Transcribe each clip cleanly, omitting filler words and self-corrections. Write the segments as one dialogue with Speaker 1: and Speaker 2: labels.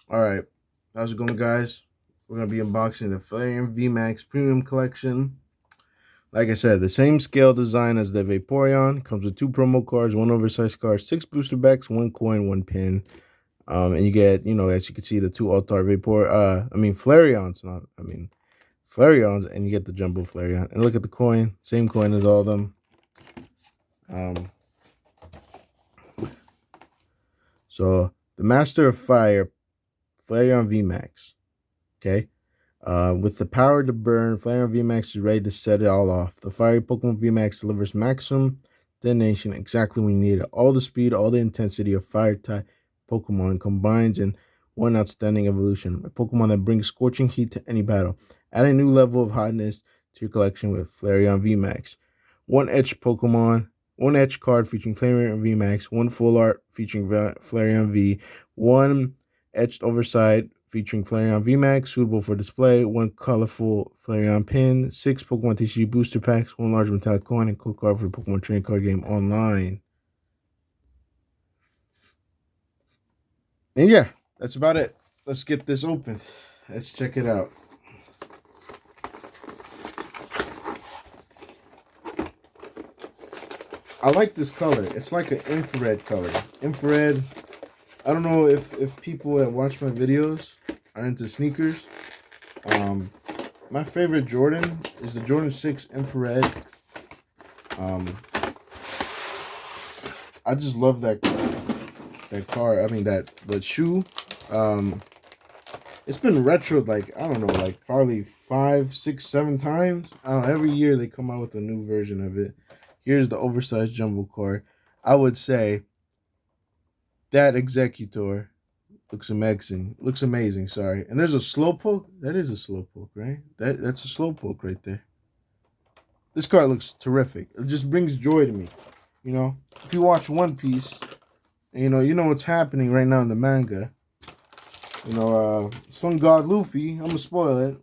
Speaker 1: All right, how's it going, guys? We're gonna be unboxing the Flareon VMAX Premium Collection. Like I said, the same scale design as the Vaporeon. Comes with 2 promo cards, 1 oversized card, 6 booster packs, 1 coin, 1 pin. And you get, as you can see, the 2 Altar Vapor. Flareons, not. Flareons, and you get the Jumbo Flareon. And look at the coin, same coin as all of them. Um, so the Master of Fire, Flareon VMAX. Okay. With the power to burn, Flareon VMAX is ready to set it all off. The Fire Pokemon VMAX delivers maximum detonation exactly when you need it. All the speed, all the intensity of Fire-type Pokemon combines in one outstanding evolution. A Pokemon that brings scorching heat to any battle. Add a new level of hotness to your collection with Flareon VMAX. One edge card featuring Flareon VMAX, one full art featuring Flareon V, one etched overside featuring Flareon VMAX, suitable for display, one colorful Flareon pin, 6 Pokemon TCG booster packs, one large metallic coin, and code card for the Pokemon trading card game online. And yeah, that's about it. Let's get this open. Let's check it out. I like this color. It's like an infrared color. Infrared. I don't know if people that watch my videos are into sneakers. My favorite Jordan is the Jordan 6 infrared. I just love that car. That shoe. It's been retroed like, I don't know, like probably 5, 6, 7 times. Every year they come out with a new version of it. Here's the oversized jumbo card. I would say that Executor looks amazing. Looks amazing, sorry. And there's a Slowpoke. That is a Slowpoke, right? That's a Slowpoke right there. This card looks terrific. It just brings joy to me. If you watch One Piece, you know what's happening right now in the manga. Sun God Luffy. I'm gonna spoil it.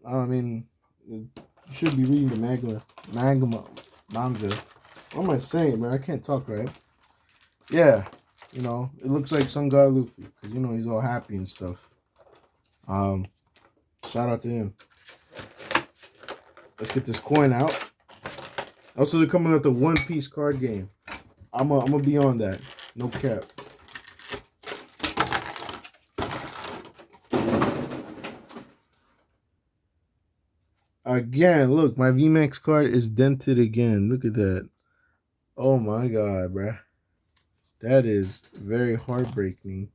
Speaker 1: You should be reading the manga. What am I saying, man? I can't talk right. Yeah, it looks like Sun God Luffy because he's all happy and stuff. Um, Shout out to him. Let's get this coin out. Also, they're coming out the One Piece card game. I'm gonna be on that. No cap. Again, look, my VMAX card is dented again. Look at that. Oh my god, bruh. That is very heartbreaking.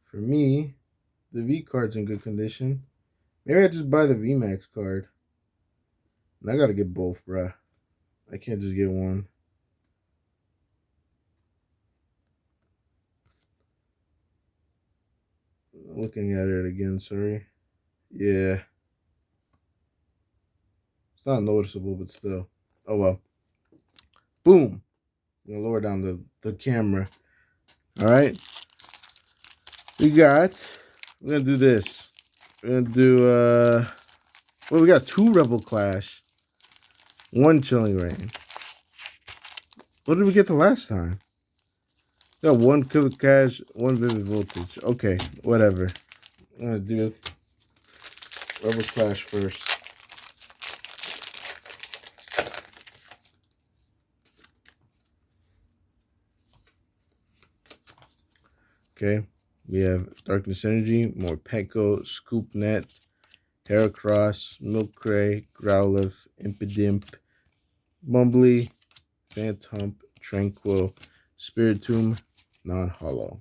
Speaker 1: For me, the V card's in good condition. Maybe I just buy the VMAX card. And I gotta get both, bruh. I can't just get one. Looking at it again, sorry. Yeah. It's not noticeable, but still. Oh well. Boom. I'm gonna lower down the camera. Alright. We're gonna do this. We're gonna do well, we got 2 Rebel Clash, 1 Chilling Rain. What did we get the last time? We got 1 Killer Cash, 1 Vivid Voltage. Okay, whatever. I'm gonna do Rebel Clash first. Okay, we have Darkness Energy, more Petco, Scoopnet, Heracross, Milkray, Growlithe, Impidimp, Mumbly, Phantump, Tranquil, Spiritomb, non-hollow.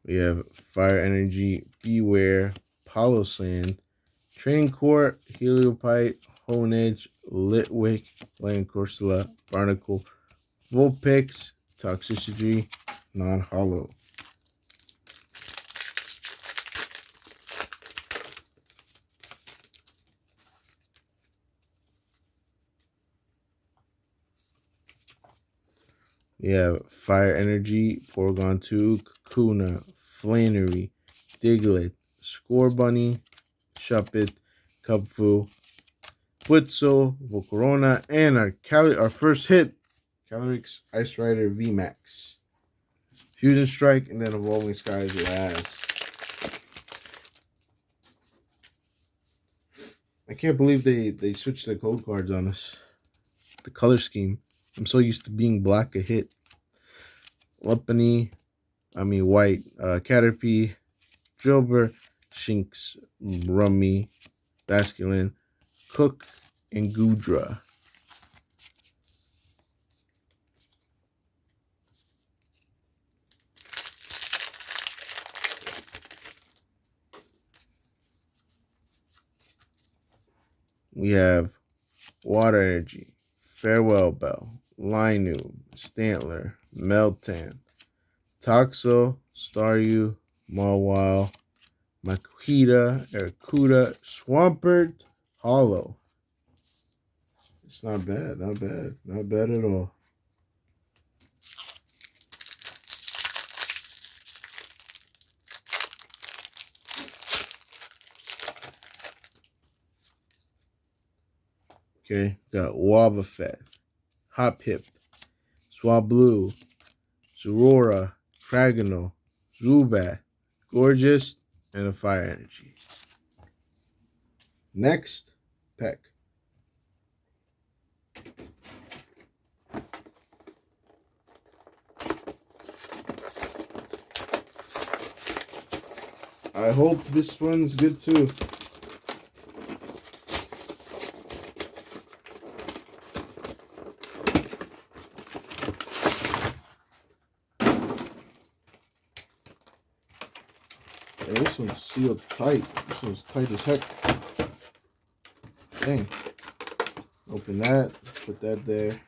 Speaker 1: We have Fire Energy, Beware, Sand, Training Court, Heliopite, Honedge, Litwick, Land Corsola, Barnacle, Vulpix, Toxicity, non-hollow. We have Fire Energy, Porygon 2, Kakuna, Flannery, Diglett, Score Bunny, Shuppet, Cubfu, Futsal, Volcarona, and our first hit, Calyrex Ice Rider VMAX. Fusion Strike, and then Evolving Skies last. I can't believe they switched the code cards on us. The color scheme. I'm so used to being black a hit. White, Caterpie, Drillbur, Shinx, Rummy, Basculin, Cook, and Goodra. We have Water Energy, Farewell Bell, Linoob, Stantler, Meltan, Toxel, Staryu, Mawile, Makuhita, Arcuda, Swampert, Hollow. It's not bad, not bad at all. Okay, got Wobbuffet, Hoppip, Swablu, Zorora, Cragano, Zubat, Gorgeous, and a Fire Energy. Next pack. I hope this one's good too. And this one's sealed tight. This one's tight as heck. Dang. Open that. Put that there.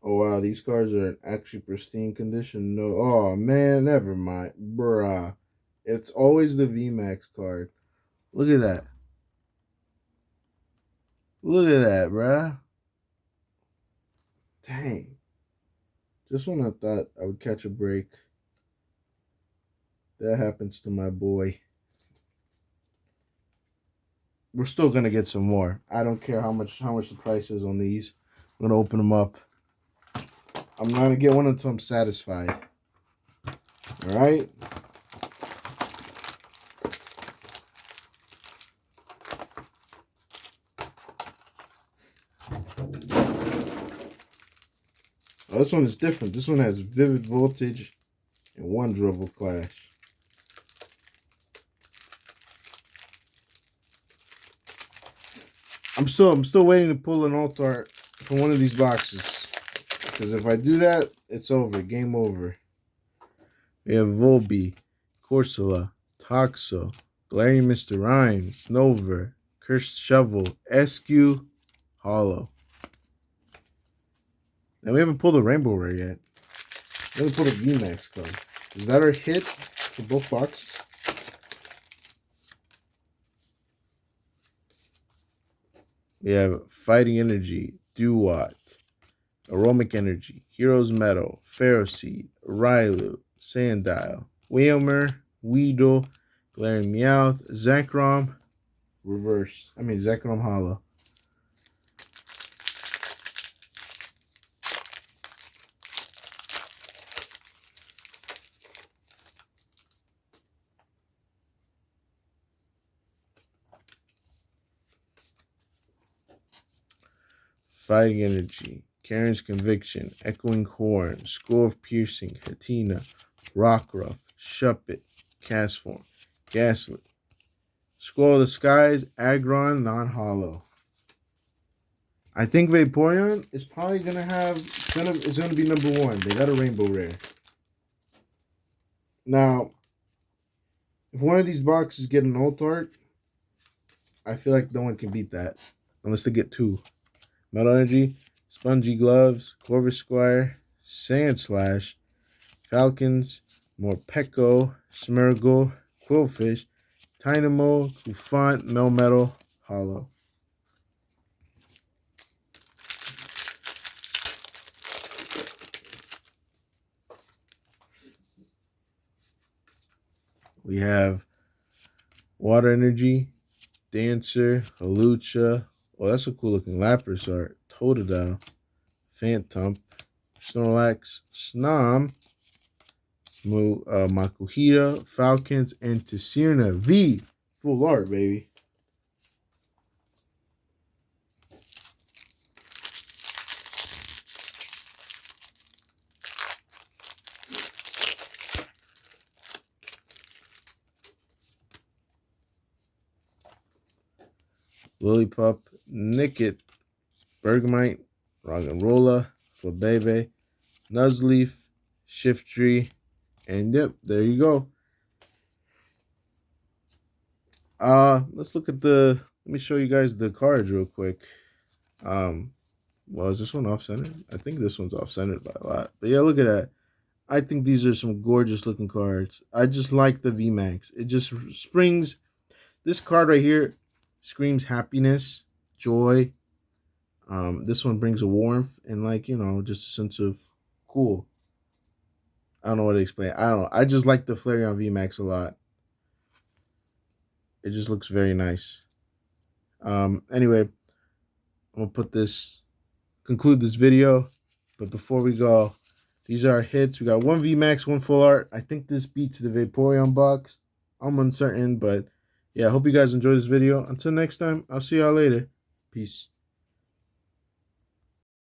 Speaker 1: Oh wow, these cards are in actually pristine condition. No, oh man, never mind, bruh. It's always the VMAX card. Look at that. Look at that, bruh. Dang. Just when I thought I would catch a break, that happens to my boy. We're still gonna get some more. I don't care how much the price is on these. I'm gonna open them up. I'm not gonna get one until I'm satisfied. All right. Oh, this one is different. This one has Vivid Voltage and one Dribble Clash. I'm still waiting to pull an alt art from one of these boxes. Because if I do that, it's over. Game over. We have Volby, Corsola, Toxo, Galarian Mr. Rhyme, Snover, Cursed Shovel, SQ, Hollow. And we haven't pulled a Rainbow Rare yet. We haven't pulled a VMAX card. Is that our hit for both boxes? We have Fighting Energy, Duat, Aromic Energy, Heroes Metal, Ferroseed, Railu, Sandile, Whalmer, Weedle, Galarian Meowth, Zekrom, Zekrom Hollow. Fighting Energy, Karen's Conviction, Echoing Horn, Score of Piercing, Hatina, Rockruff, Shuppet, Castform, Gaslit, Squall of the Skies, Aggron, non-hollow. I think Vaporeon is probably gonna have it's gonna be number one. They got a Rainbow Rare. Now, if one of these boxes get an alt art, I feel like no one can beat that unless they get two. Metal Energy, Spongy Gloves, Corvus Squire, Sandslash, Falcons, Morpeko, Smeargle, Quillfish, Tynamo, Bouffant, Melmetal, Hollow. We have Water Energy, Dancer, Halucha. Oh, that's a cool looking Lapras art. Totodile, Phantom, Snorlax, Snom, Makuhita, Falcons, and Tessierna V. Full art, baby. Lillipup, Nickit, Bergmite, Roggenrola, Flabebe, Nuzleaf, Shiftry, and yep, there you go. Let's look at let me show you guys the cards real quick. Well, is this one off-centered? I think this one's off-centered by a lot. But yeah, look at that. I think these are some gorgeous looking cards. I just like the VMAX. It just springs. This card right here screams happiness, joy. This one brings a warmth and like, just a sense of cool. I don't know what to explain. I don't know. I just like the Flareon VMAX a lot. It just looks very nice. Anyway, I'm gonna conclude this video. But before we go, these are our hits. We got one VMAX, one full art. I think this beats the Vaporeon box. I'm uncertain, but yeah, I hope you guys enjoyed this video. Until next time, I'll see y'all later. Peace.